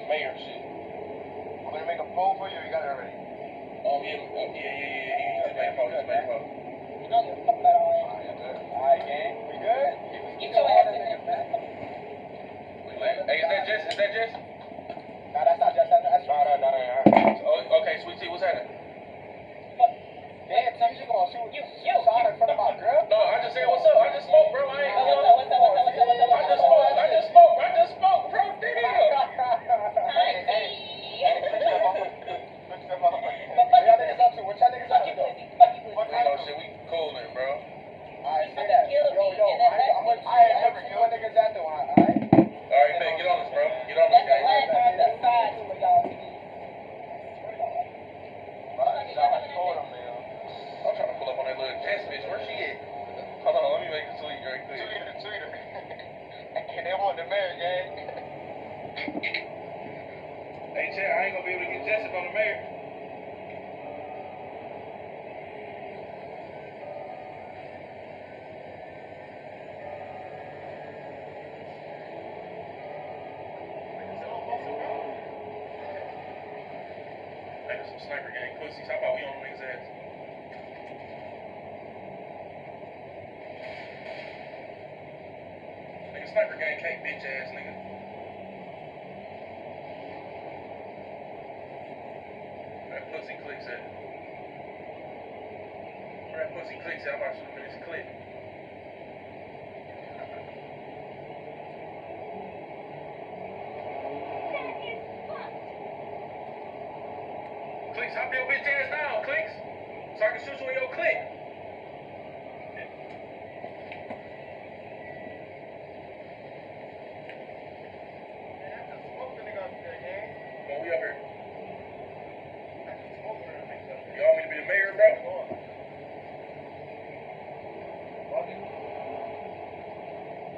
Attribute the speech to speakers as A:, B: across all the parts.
A: mayor shit.
B: I'm gonna make a poll for you. You got it already.
A: Yeah. Just make a poll.
C: You don't give a fuck about all that.
B: Alright, gang. We good?
C: Get your ass in there.
A: Hey, is that Jess?
B: Nah, that's not just that's right.
A: Oh, okay, Sweet Tea, what's happening?
B: Damn, Tim, you gonna shoot you shot in front of my girl?
A: No, I just said what's up. I just spoke, bro. I ain't.
C: What's up?
A: I just spoke, bro. Damn.
B: What y'all niggas up to though? What
A: You know, shit, we coolin', bro.
B: Alright, say that. Yo, I ain't never kill niggas at though, alright?
A: Alright, man, get on this, bro. Get on this,
C: That's the
A: gang.
C: last time the side to it, y'all.
A: I'm trying to pull up on that little Jess bitch. Where she at? Hold on, let me make a tweet right quick.
B: Tweeter. They want the mayor, gang.
A: Hey, Chad, I ain't gonna be able to get Jess on the mayor. Niggas some sniper gang pussies. How about we on niggas' ass? Nigga, sniper gang can't bitch ass nigga. Where that pussy clicks at? Where that pussy clicks at? I'm about to shoot him in his clip. Clicks, hop your bitch ass down, Clicks. So I can shoot you in your clip. Come on, we up here. You want me to be the mayor, bro?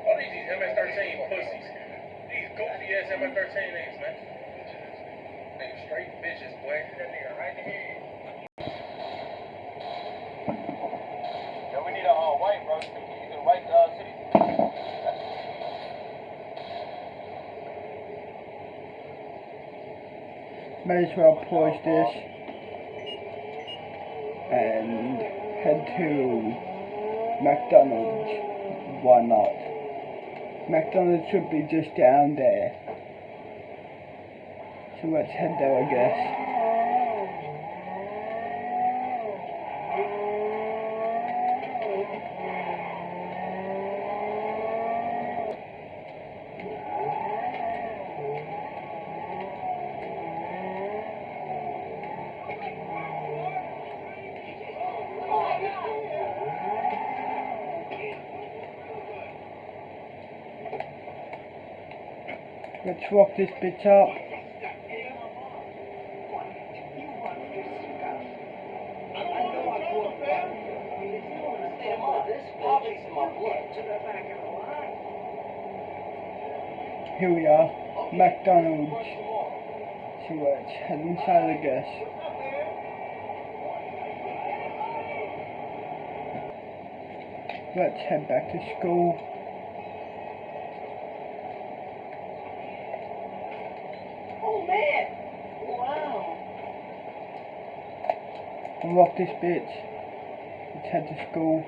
A: All these MS-13 pussies. These goofy ass MS-13 niggas, man. Niggas straight bitches, boy. That nigga right in here.
B: Yo, we need a white, bro. You can white city.
D: May as well pause this and head to McDonald's. Why not? McDonald's should be just down there. So let's head there, I guess. Let's rock this bitch up. Here we are, McDonald's. So let's head inside, I guess. Let's head back to school.
C: Oh, man. Wow.
D: Unlock this bitch. Let's head to school.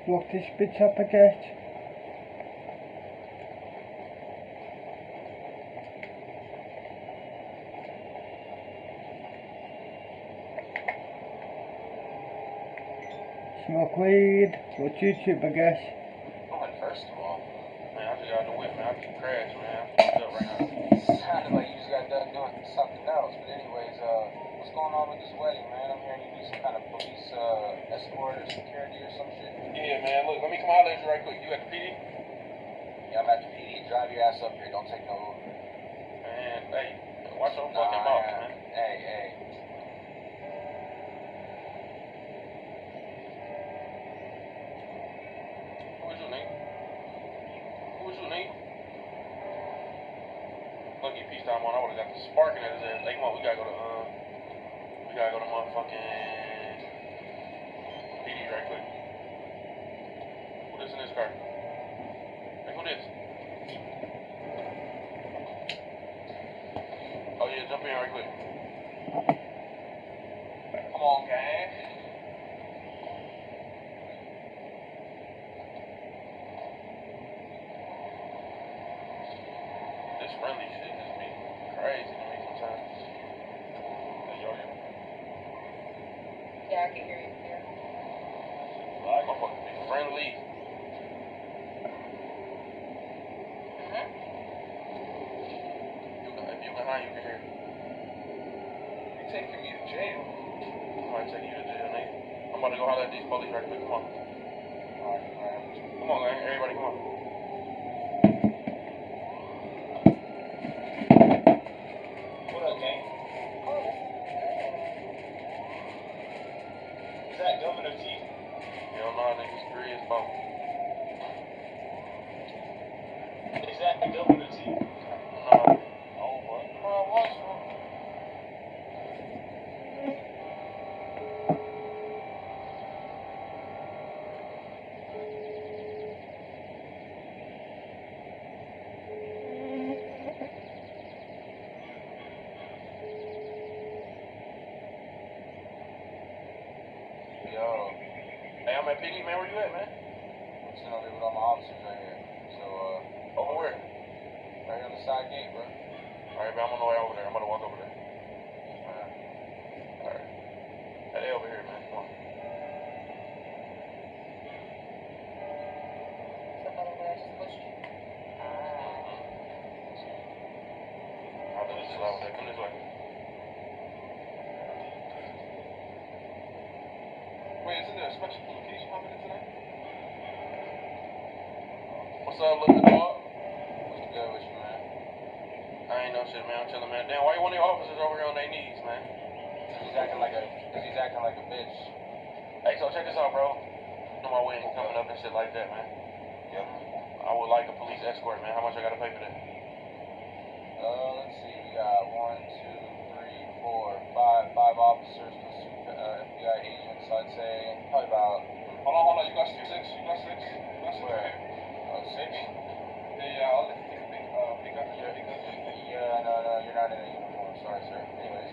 D: Lock this bitch up, I guess. Smoke weed. Watch YouTube, I guess.
A: Alright, first of all, man, I just got the whip, man. I can crash, man. I'm fucked up right now.
B: Sounded like you just got done doing something else. But anyways, what's going on with this wedding, man? I'm hearing you need some kind of police escort or security or some shit.
A: Yeah, man, look, let me come holler at you right quick. You at the PD?
B: Yeah, I'm at the PD. Drive your ass up here. Don't take no Uber.
A: Man, hey, watch your fucking mouth, man.
B: Hey.
A: Who was you, nigga? Who was you, nigga? Lucky peace time on. I would've got the spark in his ass. Hey, come on, we gotta go to motherfucking PD right quick. Who this in this car? Hey, who this? Oh yeah, jump in right quick. Come on, gang. This friendly shit just be crazy to me sometimes. Hey, yo, you.
C: Yeah, I can hear you here.
A: Like, motherfucker be friendly. If you behind, you can hear. You taking me to jail? I might take you to jail, nigga. I'm about to go holler at these police right quick. Come on. Alright. Come on, man. Everybody, come on.
B: What up, gang? Is that Domino T?
A: You don't know how niggas 3 is 4.
B: Is that Domino T?
A: No.
B: Oh, what? Well, what's wrong?
A: Yo. Hey, I'm at PD, man. Where you at, man?
B: I'm just gonna leave with all my officers right here. So,
A: Over where?
B: right here on the side gate, bro.
A: Alright, man. I'm on the way over there. I'm gonna walk over there. Alright. Hey, they over here, man. Come on.
C: Somebody that just pushed you.
A: I'll do this over there. Come this way. Wait, isn't there a special communication happening tonight? What's up, little dog?
B: What's good with you, man?
A: I ain't no shit, man. I'm chilling, man. Damn, why you one of your officers over here on their knees, man?
B: He's acting like a bitch.
A: Hey, so check this out, bro. You know my wedding coming up and shit like that, man.
B: Yep.
A: I would like a police escort, man. How much I gotta pay for that?
B: Let's see. We got 1, 2, 3, 4, 5 officers plus 2 FBI agents. So I'd say probably about.
A: Hold on. You got 6? You got 6?
B: Where? 6?
A: Yeah, I'll let you take a pick up.
B: Yeah, no, you're not in a uniform. Sorry, sir. Anyways,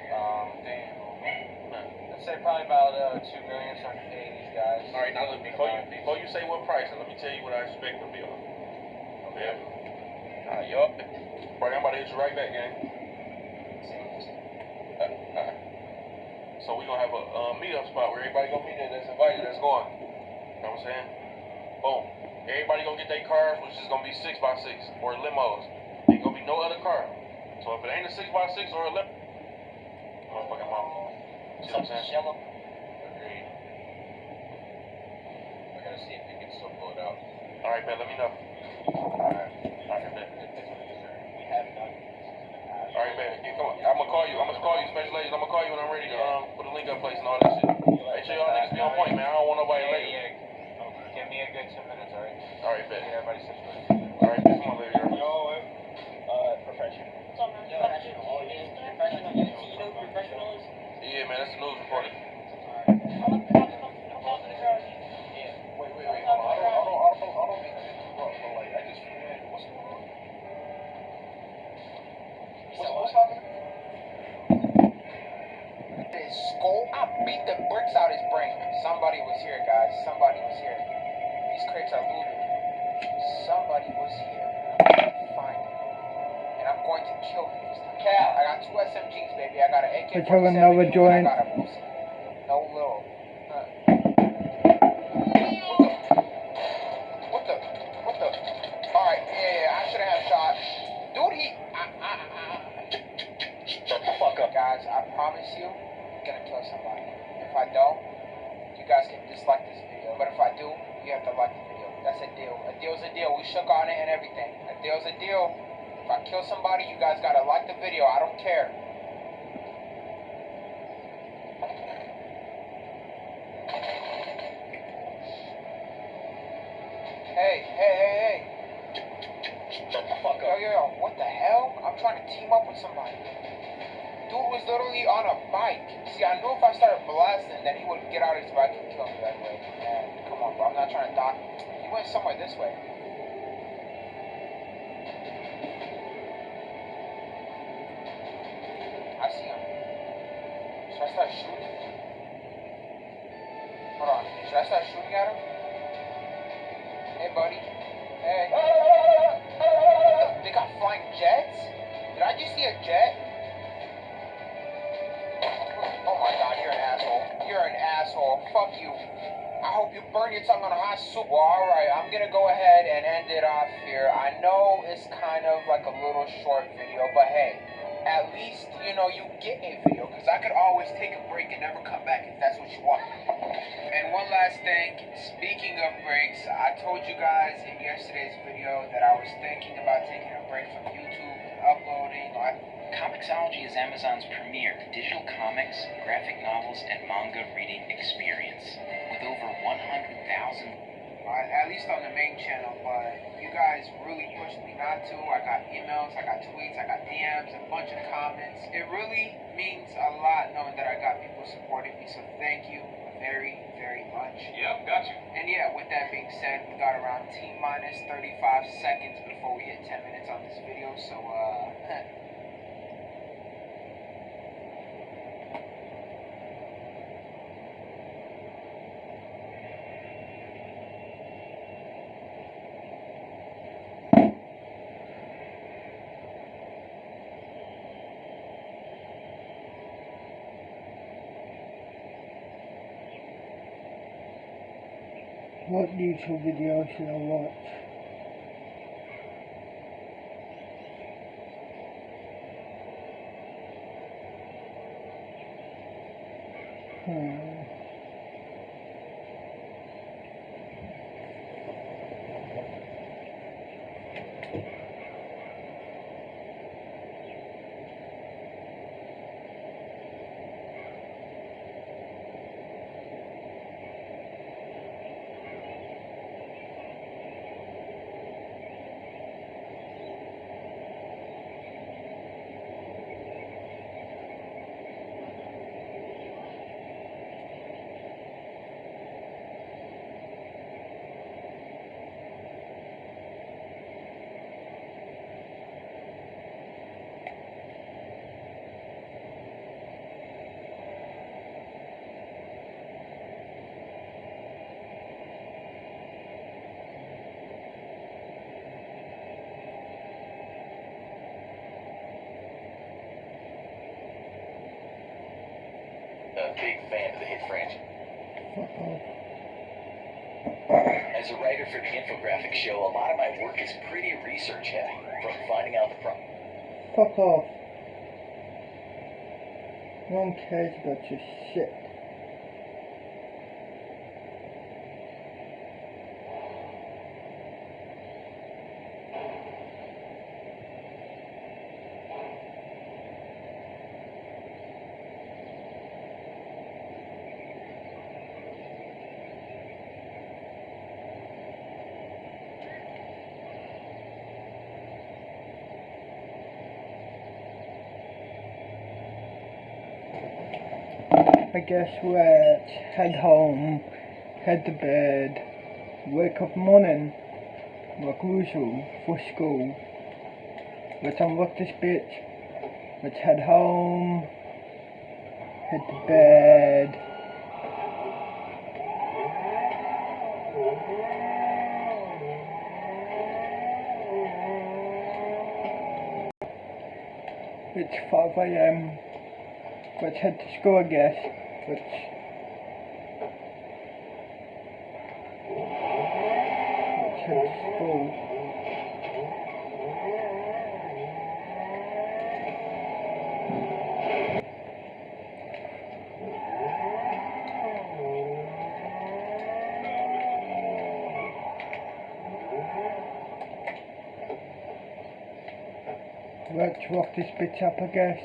A: Damn.
B: I'd say probably about 2 million so I can pay these guys.
A: All right, now look, before you say what price, let me tell you what I expect the bill. Okay. Alright, yup. Right, I'm about to hit you right back, gang. So we gonna have a meetup spot where everybody gonna meet there that's invited, that's going. You know what I'm saying? Boom. Everybody gonna get their cars, which is gonna be 6x6 or limos. Ain't gonna be no other car. So if it ain't a 6x6 or a limo, motherfucking mouth. See what I'm saying?
C: Yellow.
A: Agreed.
B: I gotta see if we can still pull it out.
A: Alright, man, let me know. Alright, bet.
B: We have done.
A: Alright, man, yeah, come on. I'm gonna call you, special agent. I'm gonna call you when I'm ready to put a link up place and all that shit. Make sure y'all niggas be on point, man. I don't want nobody late.
B: Give me a good 2 minutes, alright?
A: Alright, bet.
B: Get everybody situated.
A: Alright, come on, lady.
B: Professional.
C: What's up, man? Professional. Oh, yeah. Professional. You know who professional is?
A: Yeah, man, that's the news reporter.
C: I'm talking to the girl.
A: Wait, hold on. I don't mean to interrupt, but like, I just, man, what's going on? What's happening?
B: His skull, I beat the bricks out his brain. Somebody was here, guys. Somebody was here. These crates are looted. Somebody was here. Find it. And I'm going to kill you this time. Cal, I got 2 SMGs, baby. I got an AK-47.
D: Let's have another joint.
B: I got a no little. have to like the video. That's a deal. A deal's a deal. We shook on it and everything. A deal's a deal. If I kill somebody, you guys gotta like the video. I don't care. Hey.
C: Shut the fuck up.
B: Yo, what the hell? I'm trying to team up with somebody. Dude was literally on a bike. See, I knew if I started blasting, then he would get out of his bike and kill me that way. Man, come on, bro. I'm not trying to die. He went somewhere this way. I see him. Should I start shooting? Hold on. Should I start shooting at him? Hey, buddy. Hey. They got flying jets? Did I just see a jet? Oh my god, you're an asshole. You're an asshole. Fuck you. I hope you burn your tongue on a hot soup. Well, alright, I'm gonna go ahead and end it off here. I know it's kind of like a little short video, but hey, at least, you know, you get a video, because I could always take a break and never come back if that's what you want. And one last thing, speaking of breaks, I told you guys in yesterday's video that I was thinking about taking a break from YouTube and uploading.
E: Comixology is Amazon's premier digital comics, graphic novels, and manga reading experience. With over 100,000
B: at least on the main channel, but you guys really pushed me not to. I got emails, I got tweets, I got DMs, a bunch of comments. It really means a lot knowing that I got people supporting me, so thank you very, very much.
A: Yep, got you.
B: And yeah, with that being said, we got around T-minus 35 seconds before we hit 10 minutes on this video, so
D: What YouTube video should I watch?
E: A big fan of the hit franchise. As a writer for the infographic show, a lot of my work is pretty research heavy, from finding out the problem.
D: Fuck off. No one cares about your shit. I guess let's head home, head to bed, wake up morning, like usual, for school. Let's unlock this bitch, let's head home, head to bed. It's 5 AM. Let's head to school, I guess. Let's head to school. Let's rock this bitch up, I guess.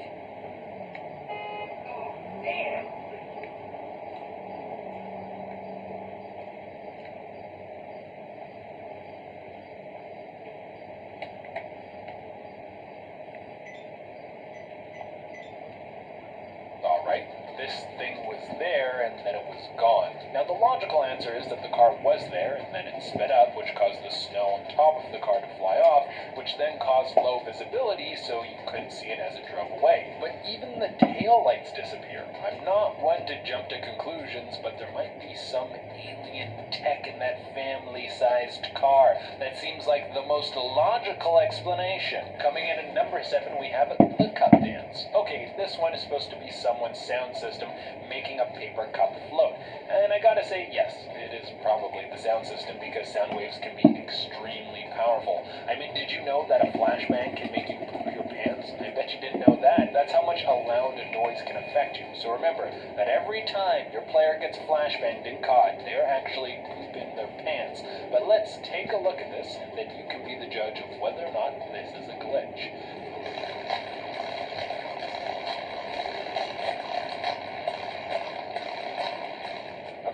F: Alright, this thing was there and then it was gone. Now the logical answer is that the car was there and then it sped up, which caused the snow on top of the car to fly off, which then caused low visibility so you couldn't see it as it drove away. But even the tail lights disappear. I'm not one to jump to conclusions, but there might be some alien tech in that family-sized car. That seems like the most logical explanation. Coming in at number 7, we have the cup dance. Okay, this one is supposed to be someone's sound system making a paper cup float. And I gotta say, yes, it is probably the sound system because sound waves can be extremely powerful. I mean, did you know that a flashbang can make you poop your pants? I bet you didn't know that. That's how much a loud noise can affect you. So remember that every time your player gets flashbanged and caught, they're actually pooping their pants. But let's take a look at this, and then you can be the judge of whether or not this is a glitch.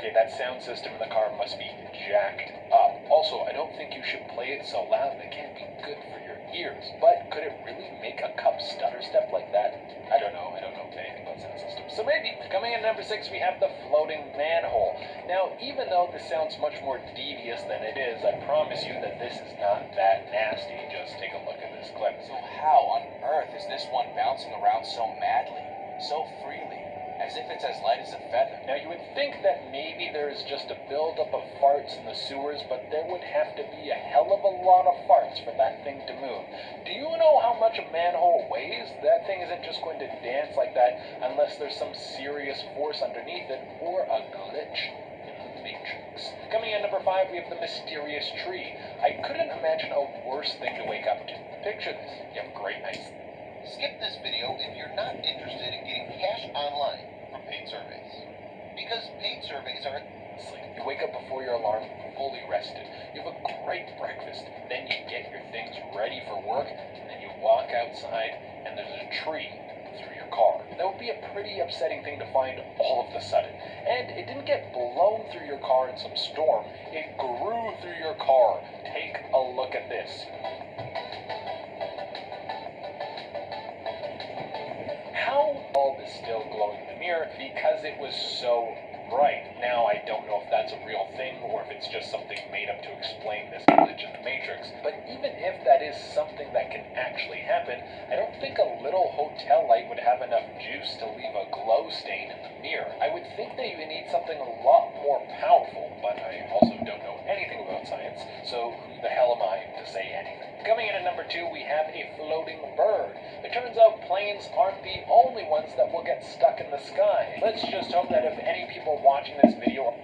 F: Okay, that sound system in the car must be jacked up. Also, I don't think you should play it so loud. It can't be good for your ears. But could it really make a cup stutter step like that? I don't know anything about sound systems. So maybe. Coming in number 6, we have the floating manhole. Now, even though this sounds much more devious than it is, I promise you that this is not that nasty. Just take a look at this clip.
E: So how on earth is this one bouncing around so madly, so freely, as if it's as light as a feather?
F: Now, you would think that maybe there is just a buildup of farts in the sewers, but there would have to be a hell of a lot of farts for that thing to move. Do you know how much a manhole weighs? That thing isn't just going to dance like that unless there's some serious force underneath it or a glitch in the Matrix. Coming in number 5, we have the mysterious tree. I couldn't imagine a worse thing to wake up to. Picture this. You have great nights.
G: Skip this video if you're not interested in getting cash online from paid surveys. Because paid surveys are
F: Sleep. You wake up before your alarm, fully rested. You have a great breakfast. Then you get your things ready for work, and then you walk outside, and there's a tree through your car. That would be a pretty upsetting thing to find all of a sudden. And it didn't get blown through your car in some storm. It grew through your car. Take a look at this. How bulb is still glowing in the mirror? Because it was so bright. Now, I don't know if that's a real thing or if it's just something made up to explain this glitch in the Matrix. But even if that is something that can actually happen, I don't think a little hotel light would have enough juice to leave a glow stain in the mirror. I would think that you would need something a lot more powerful, but I also don't know anything about science, so who the hell am I to say anything? Coming in at number 2, we have a floating bird. It turns out planes aren't the only ones that will get stuck in the sky. Let's just hope that if any people watching this video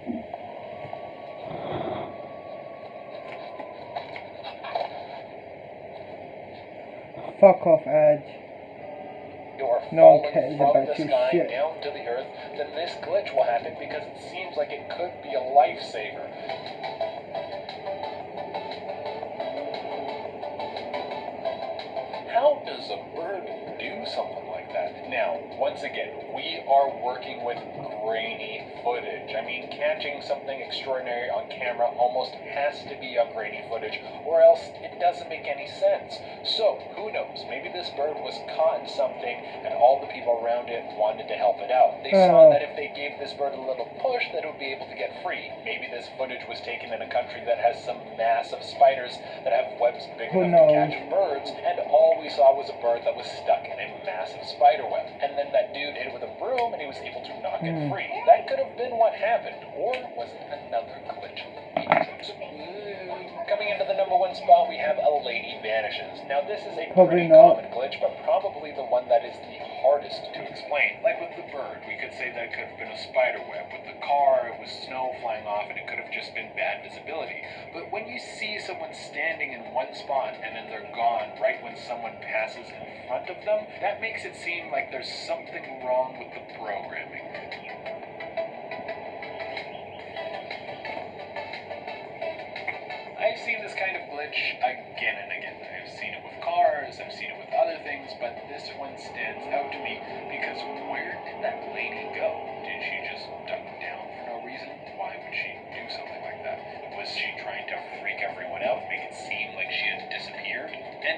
D: Fuck off, Edge.
F: are
D: No one
F: falling
D: cares
F: from
D: about
F: the
D: your
F: sky
D: shit.
F: down to the earth, then this glitch will happen because it seems like it could be a lifesaver. How does a bird do something like that? Now, once again, we are working with grainy footage. I mean, catching something extraordinary on camera almost has to be a grainy footage, or else it doesn't make any sense. So, who knows? Maybe this bird was caught in something, and all the people around it wanted to help it out. They saw that if they gave this bird a little push, that it would be able to get free. Maybe this footage was taken in a country that has some massive spiders that have webs big
D: Who
F: enough to
D: knows?
F: catch birds, and all we saw was a bird that was stuck in a massive spider web. And then that dude hit it with a broom, and he was able to knock it free. That could have been what happened, or was it another glitch? Coming into the number 1 spot, we have A Lady Vanishes. Now, this is a
D: Probably
F: pretty
D: not.
F: common glitch, but probably the one that is the hardest to explain. Like with the bird, we could say that it could have been a spider web. With the car, it was snow flying off, and it could have just been bad visibility. But when you see someone standing in one spot, and then they're gone right when someone passes in front of them, that makes it seem like there's something wrong with the programming. I've seen this kind of glitch again and again. I've seen it with cars, I've seen it with other things,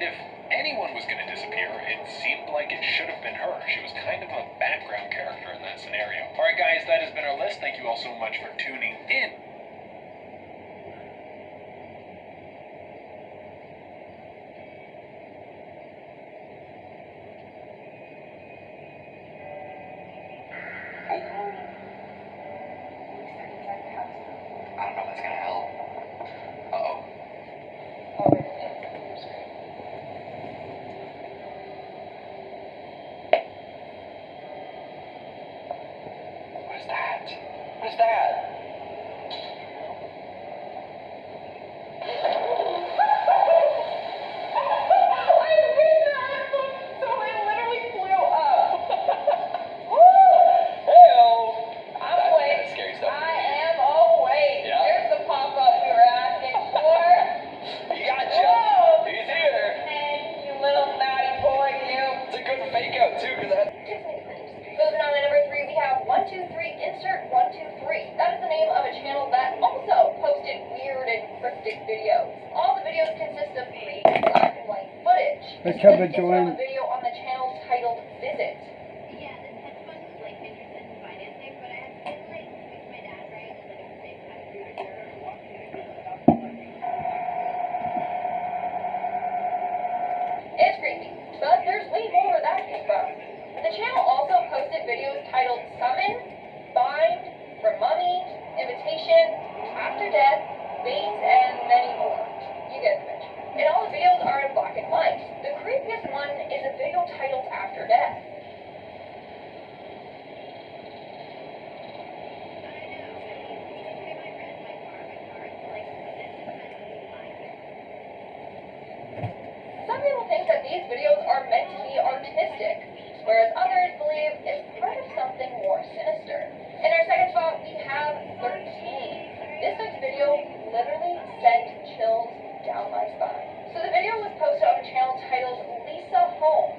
F: And if anyone was going to disappear, it seemed like it should have been her. She was kind of a background character in that scenario. Alright guys, that has been our list. Thank you all so much for tuning in.
E: I don't know if that's gonna help. Uh-oh. What is that? What is that?
H: Moving on to number 3, we have 123 Insert 123. That is the name of a channel that also posted weird and cryptic videos. All the videos consist of free black and white footage.
D: Let's
H: This
D: have a
H: is from a
D: joint.
H: video on the channel titled Visit.
I: Yeah, the hedge fund was like interested in financing, but I had to like speak to my dad, right? And like at the same time,
H: It's creepy, but there's way more where that came from. The channel also posted videos titled Summon, Bind, For Mummy, Invitation, After Death, Bates, and many more. You get the picture. And all the videos are in black and white. The creepiest one is a video titled After Death. Some people think that these videos are meant to be artistic, whereas others believe it's part of something more sinister. In our second spot, we have 13. This week's video literally sent chills down my spine. So the video was posted on a channel titled Lisa Home.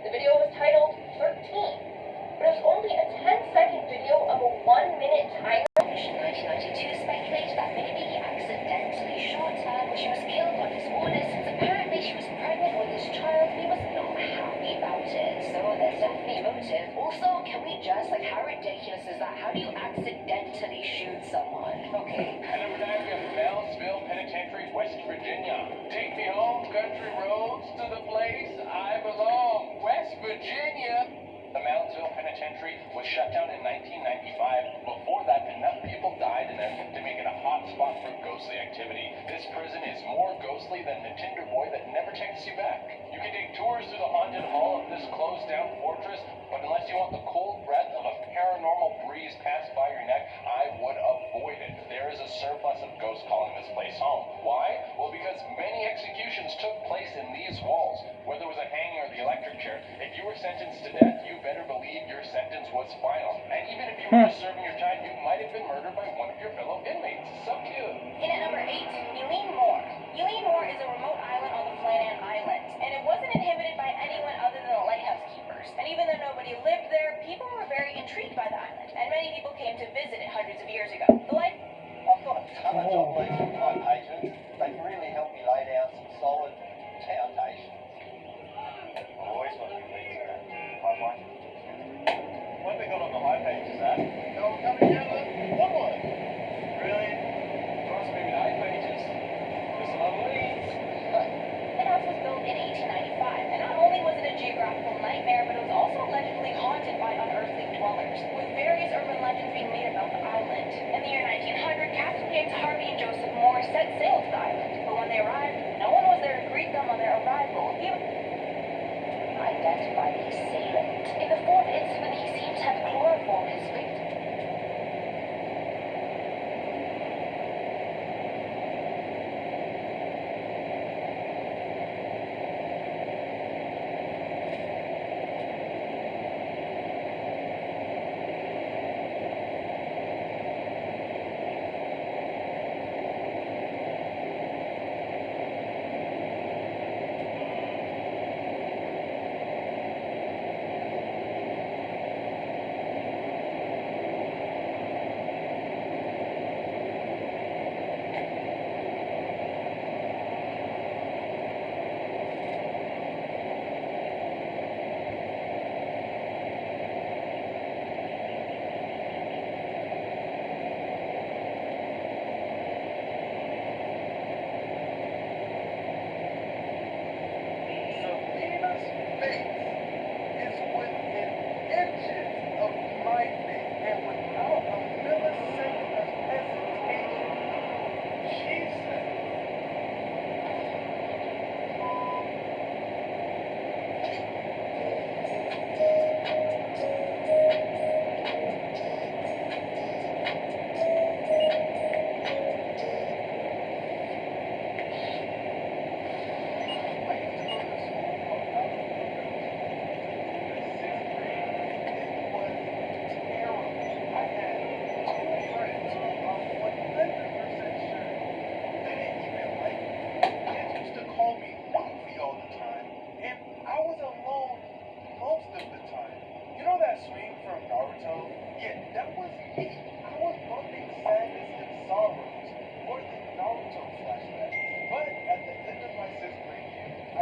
H: The video was titled 13, but it was only a 10-second video of a 1-minute timer.
I: 1992 speculated that maybe he accidentally shot her, but she was killed on his orders since apparently she was pregnant with his child and he was not happy about it. So there's definitely motive. Also, can we just, like, how ridiculous is that? How do you accidentally shoot someone? Okay.
F: And number 9, we have Bellsville Penitentiary, West Virginia. Take me home, country roads, to the place I belong, West Virginia. The Moundsville Penitentiary was shut down in 1995. Before that, enough people died in there to make it a hot spot for ghostly activity. This prison is more ghostly than the Tinder boy that never takes you back. You can take tours through the haunted hall of this closed-down fortress, but unless you want the cold breath of a paranormal breeze pass by your neck, I would avoid it. There is a surplus of ghosts calling this place home. Why? Well, because many executions took place in these walls. Whether it was a hanging or the electric chair, if you were sentenced to death, you better believe your sentence was final. And even if you were just serving your time, you might have been murdered by one of your fellow inmates. So cute.
H: In at number 8, Eileen Moore. Eileen Moore is a remote island on the Flannan Islands, and it wasn't inhabited by anyone other than the lighthouse keepers. And even though nobody lived there, people were very intrigued by the island, and many people came to visit it hundreds of years ago. The light
J: I've got a ton of job leads with my patrons. They can really help me lay down some solid foundations. I always want to be leads in that pipeline. What have we got on the high pages, that? No, coming down the bottom one. Really? Trust me with 8 pages. There's some other leads.
H: The house was built in 1895, and not only was it a geographical nightmare, but it was also allegedly haunted by unearthly dwellers, with various urban legends being made about the island. In the year 1900, Captain James Harvey and Joseph Moore set sail to the island, but when they arrived, no one was there to greet them on their arrival. Identify the assailant. In the fourth incident, he seemed to have chloroformed his victim.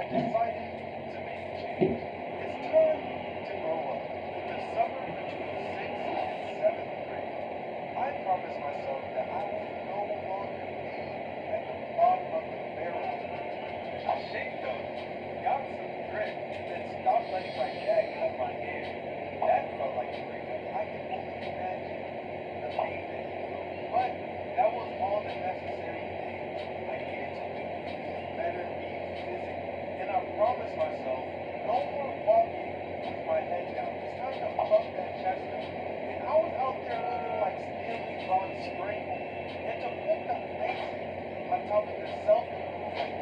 K: decided to make a change. It's time to grow up. In the summer between 6th and 7th grade, I promised myself that I would no longer be at the bottom of the barrel. I shaved up, got some grit, and stopped letting my dad cut my hair. That felt like a breakup. I can only imagine the pain that he felt. But that was all the necessary things I needed to do to better me physically. And I promised myself no more walking with my head down. It's time to puff that chest up. And I was out there looking like Stanley Ron Strangle. And to put the icing on top of the self-improvement,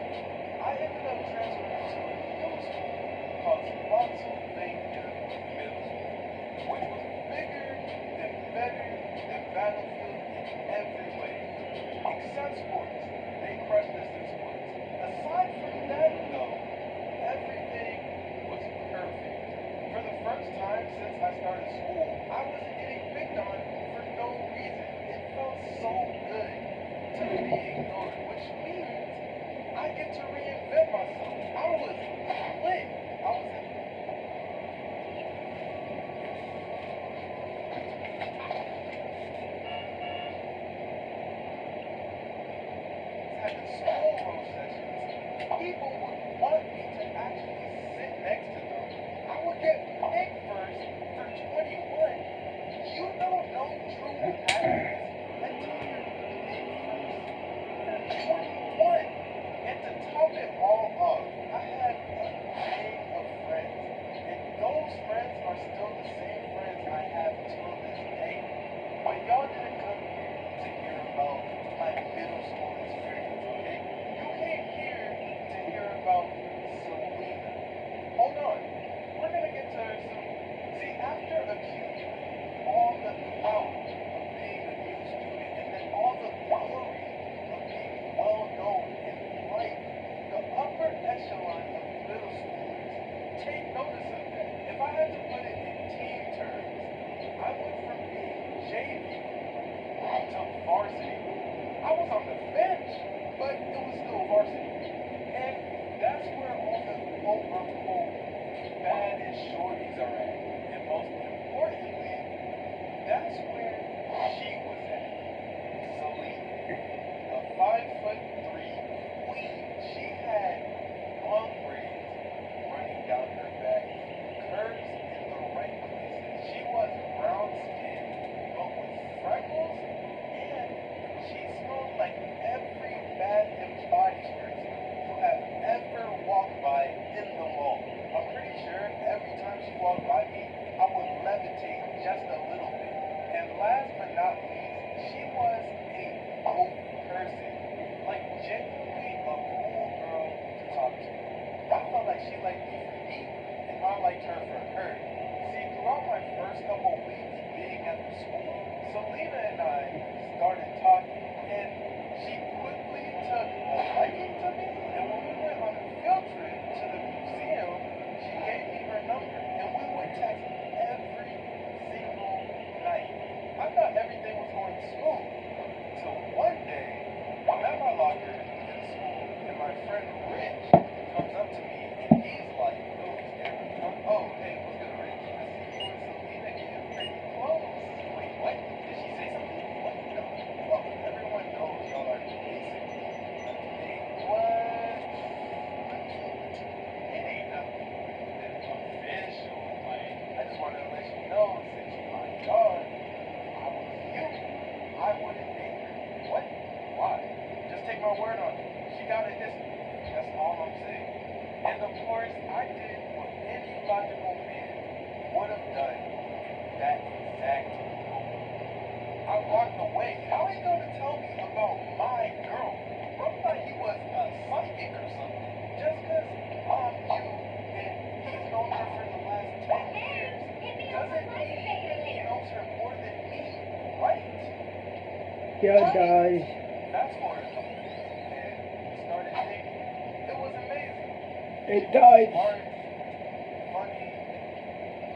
K: I ended up transferring to a middle school called Spotsylvania Middle School, which was bigger and better than Battlefield in every way. Except sports. They crushed us in sports. Aside from that, though, everything was perfect. For the first time since I started school, I wasn't getting picked on for no reason. It felt so good to be ignored, which means I get to reinvent myself. I was lit. I was having school roll sessions. People would want me to actually sit next to them. I would get picked first for 21. You don't know true happiness until you're picked first for 21. And to top it all off, I had a gang of friends. And those friends are still the same friends I have till this day. But y'all didn't come here to hear about my middle school experience, okay? You came here to hear about Selena. Hold on. We're gonna get to her soon. See, after accusing all the clout of being a new student and then all the glory of being well known in life, the upper echelon of middle schoolers take notice of that. If I had to put it in team terms, I went from being JV to varsity. I was on the bench, but it was still varsity. And that's where all the quote-unquote baddest shorties are at. And most importantly, that's where she was at. Selena, a 5'3" queen. She had long braids running down her back, curves in the right places. She was brown skinned, but with freckles, and she smelled like every Bath and Body Works you have ever walked by in the mall. I'm pretty sure every time she walked by me, I would levitate just a little bit. And last but not least, she was a cool person. Like, genuinely a cool girl to talk to. I felt like she liked me for me, and I liked her for her. See, throughout my first couple weeks being at the school, Selena and I started talking, and she quickly took a liking to me, and when we went on a field trip to the museum, she gave me her number, and we would text every single night. I thought everything was going smooth, till one day, I'm at my locker in school, and my friend Rich comes up to me, and he's like, oh, hey, what's good, Rich? I see you and Selena getting pretty close. Wait, what? Did she say something? What? No. Well, everyone knows y'all are basically a thing. What? It ain't nothing official. Like, I just wanted to let you know, since you my dog, I was you. I wouldn't date her. What? Why? Just take my word on it. She got a history. That's all I'm saying. And of course, I did what any logical man would have done in that exact moment. I walked away. How he gonna tell me about my girl? Bro thought he was a psychic or something. Just because I'm you and he's known her for the last 10 years doesn't mean he knows her more than me, right?
D: Yeah, guys.
K: Fast forward a couple years, and we started dating. It was amazing.
D: It died.
K: Smart, funny,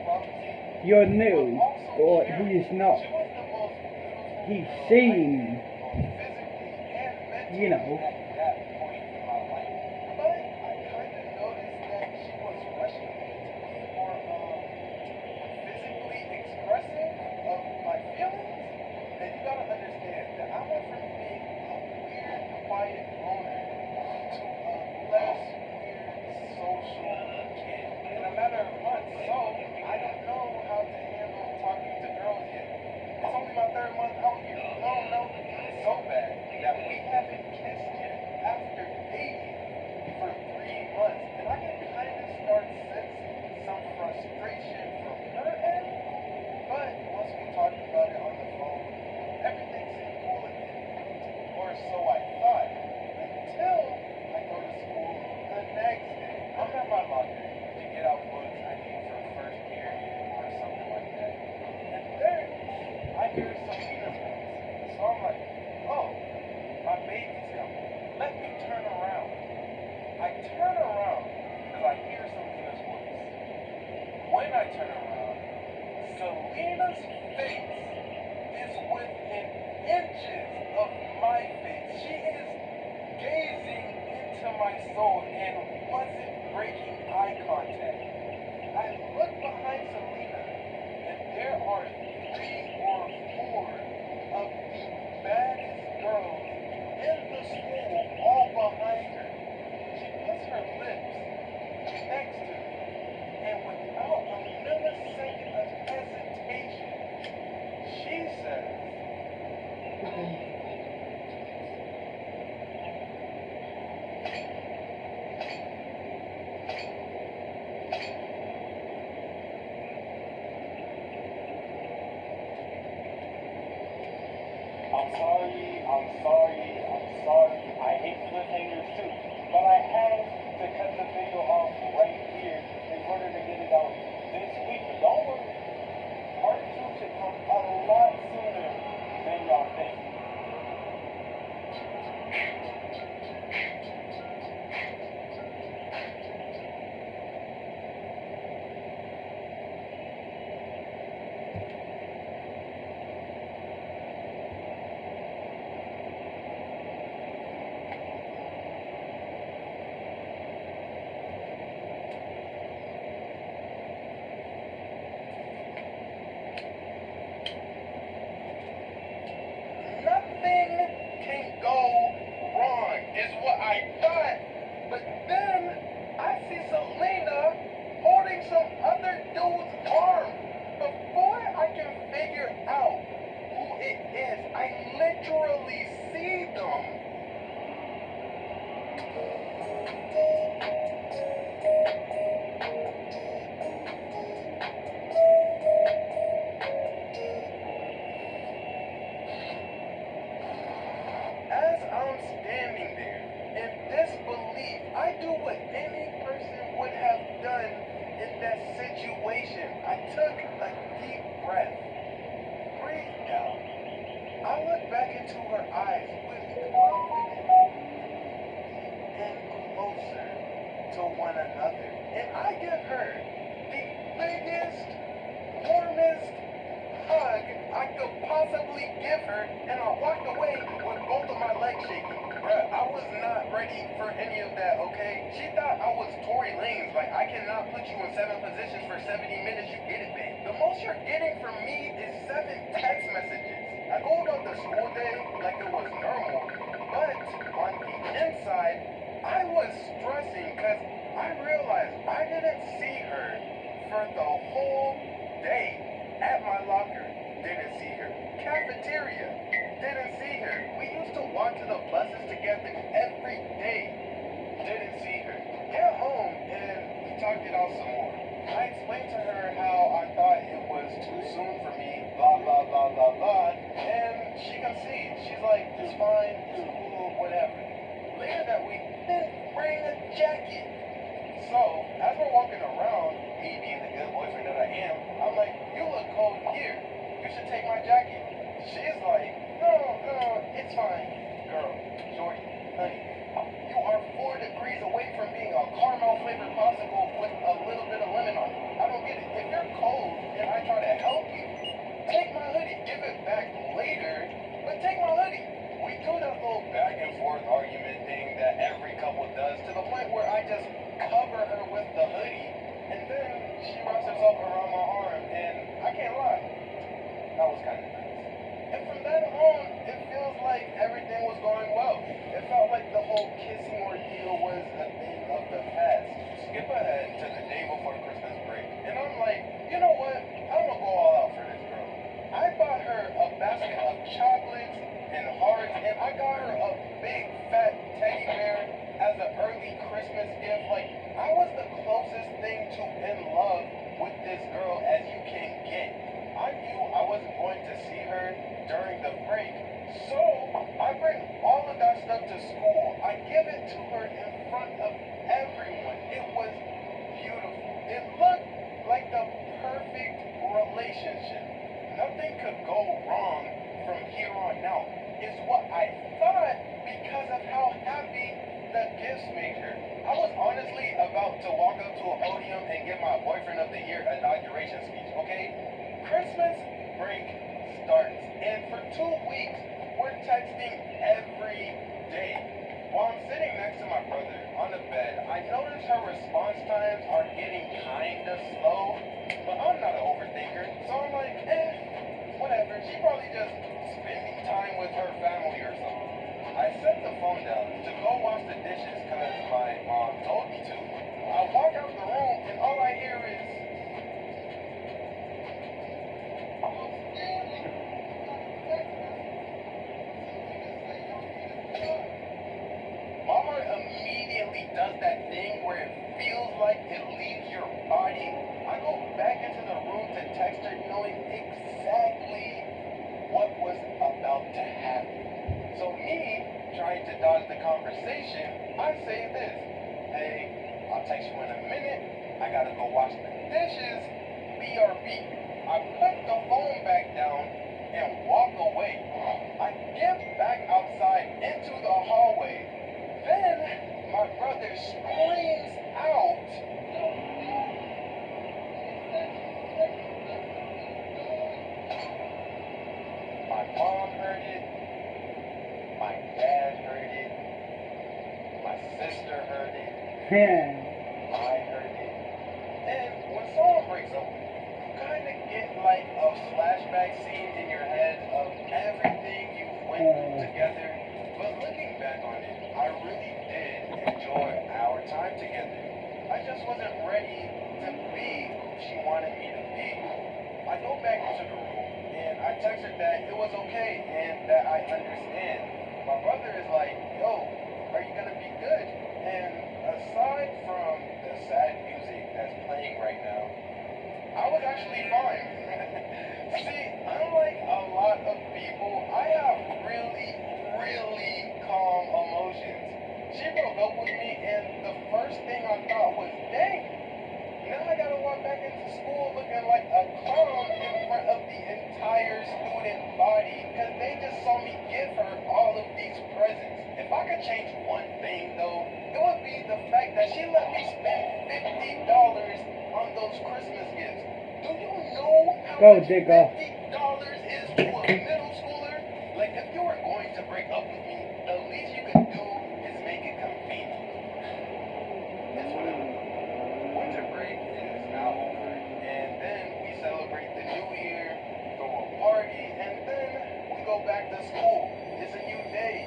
K: clumsy,
D: You're new,
K: but also
D: but
K: caring.
D: he is not.
K: She was the most beautiful
D: He
K: girl
D: seemed,
K: I knew, both physically and mentally
D: you know.
K: at that point in my life. But I kind of noticed then I turn around. Selena's face is within inches of my face. She is gazing into my soul and wasn't breaking eye contact. I look behind Selena, and there are 3 or 4 of the baddest girls in the school all behind her. She puts her lips next to me, and without a millisecond of hesitation, she says, I'm sorry. I hate cliffhangers too, but I had to cut the video off right here in order to get it out this week. But don't worry, part 2 should come a lot sooner than y'all think. Nothing can go wrong, is what I thought. But then I see Selena holding some other dude's arm. Before I can figure out who it is, I literally see them. As I'm standing there in disbelief, I do what any person would have done in that situation. I took a deep breath, breathed out. I look back into her eyes with confidence and closer to one another. And I give her the biggest, warmest hug I could possibly give her, and I walked away with both of my legs shaking. Bruh, I was not ready for any of that, okay? She thought I was Tory Lanez, like I cannot put you in 7 positions for 70 minutes, you get it, babe. The most you're getting from me is 7 text messages. I go about the school day like it was normal, but on the inside, I was stressing because I realized I didn't see her for the whole day. At my locker, didn't see her. Cafeteria, didn't see her. We used to walk to the buses together every day. Didn't see her. Get home and we talked it out some more. I explained to her how I thought it was too soon for me, blah, blah, blah, blah, blah. And she conceded. She's like, it's fine, it's cool, whatever. Later that week, didn't bring a jacket. So, as we're walking around, me being the good boyfriend that I am, I'm like, you look cold here. You should take my jacket. She's like, no, it's fine. Girl, shorty, honey, you are 4 degrees away from being a caramel flavored popsicle with a little bit of lemon on it. I don't get it. If you're cold and I try to help you, take my hoodie. Give it back later, but take my hoodie. We do that little back and forth argument thing that every couple does, to the point where I just cover her with the hoodie, and then she wraps herself around my arm, and I can't lie, that was kind of nice. And from then on, it feels like everything was going well. It felt like the whole kissing ordeal was a thing of the past. Skip ahead to the day before Christmas break, and I'm like, you know what, I'm gonna go all out for this girl. I bought her a basket of chocolates and hearts, and I got her a big fat teddy bear as an early Christmas gift. Like, I was the closest thing to in love with this girl as you can get. I knew I wasn't going to see her during the break, so I bring all of that stuff to school. I give it to her in front of everyone. It was beautiful. It looked like the perfect relationship. Nothing could go wrong from here on out, is what I thought, because of how happy the gifts made her. I was honestly about to walk up to a podium and give my boyfriend of the year inauguration speech, okay? Christmas break starts, and for 2 weeks, we're texting every day. While I'm sitting next to my brother on the bed, I notice her response times are getting kinda slow, but I'm not an overthinker, so I'm like, whatever. She probably just spending time with her family or something. I set the phone down to go wash the dishes because my mom told me to. I walk out the room and all I hear is, Mama immediately does that thing where it feels like it leaves your body. I go back into the room to text her knowing exactly what was about to happen. So me, trying to dodge the conversation, I say this, hey, I'll text you in a minute, I gotta go wash the dishes, BRB. I put the phone back down and walk away. I get back outside into the hallway, then my brother screams out, my mom heard it, my dad heard it, my sister heard it, I heard it. And when someone breaks up with you, you kind of get like a flashback scene in your head of everything you went through together. But looking back on it, I really did enjoy our time together. I just wasn't ready to be who she wanted me to be. I go back into the room and I text her that it was okay and that I understand. My brother is like, yo, are you gonna be good? And aside from the sad music that's playing right now, I was actually fine. See, unlike a lot of people, I have really, really calm emotions. She broke up with me and the first thing I thought was, dang, now I gotta walk back into school looking like a clown in front of the entire student body because they just saw me give her all of these presents. If I could change one thing though, it would be the fact that she let me spend $50 on those Christmas gifts. Do you know how much $50 is to a middle schooler? Like if you were going to break up with me, the least you could do is make it convenient. It's whatever. Winter break is now over, and then we celebrate the new year, throw a party, and then we go back to school. It's a new day,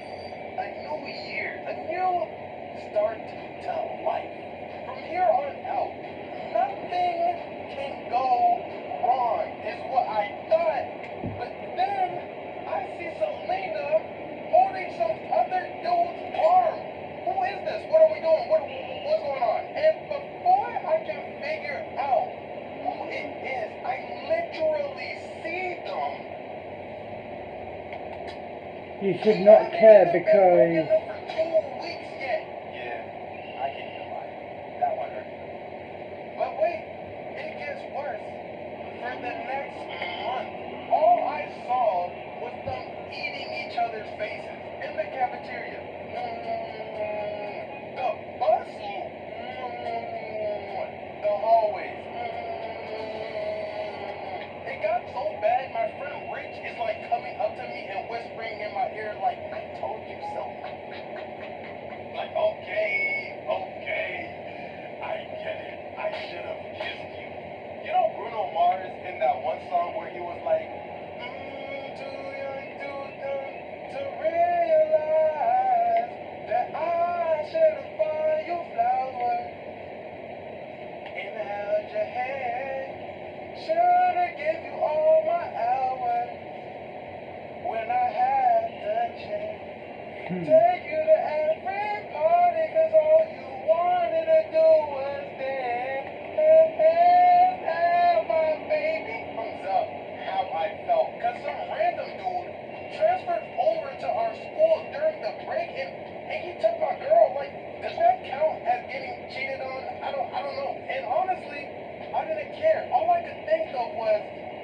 K: a new year, a new start to life. From here on out, nothing can go wrong, is what I thought. But then I see Selena holding some other dude's arm. Who is this? What are we doing? What's going on? And before I can figure out who it is, I literally see them.
D: You should not care because
K: For 2 weeks yet. Yeah, I can hear why. That one hurt. But wait, it gets worse. For the next month, all I saw was them eating each other's faces in the cafeteria. The bus, the hallways. It got so bad, my friend Rich is like coming up to me and whispering in my ear like, I told you so. Like, okay, I get it. I should have kissed you. You know Bruno Mars in that one song where he was like, too young, too dumb to realize that I should have bought you flowers and held your hand. Should have gave you all my hours when I had the chance. Take you to every party cause all you wanted to do was dance. And my baby comes up how I felt cause some random dude transferred over to our school during the break and he took my girl. Like, does that count as getting cheated on? I don't know. And honestly, I didn't care. All I could think of was,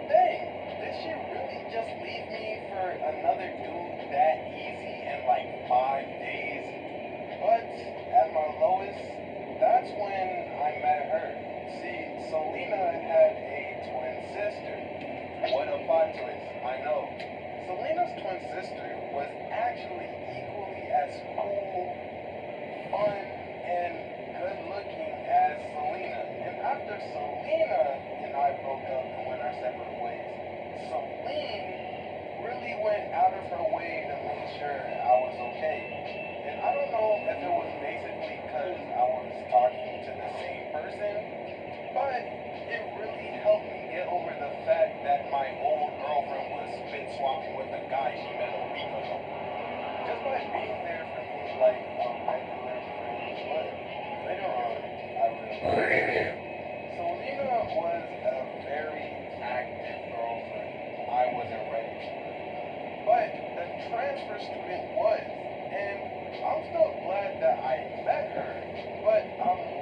K: dang, did she really just leave me for another dude that easy in like 5 days? But at my lowest, that's when I met her. See, plot twist, I know. Selena's twin sister was actually equally as cool, fun, and good-looking as Selena. And after Selena and I broke up and went our separate ways, Celine really went out of her way to make sure I was okay. And I don't know if it was basically because I was talking to the same person, but it really helped me get over the fact that my old girlfriend was spit swapping with a guy she met a week ago. Just by being there for me like a regular friend would. Later on, I realized Selena was a very active girlfriend. I wasn't ready for it. But the transfer student was. And I'm still glad that I met her, but I'm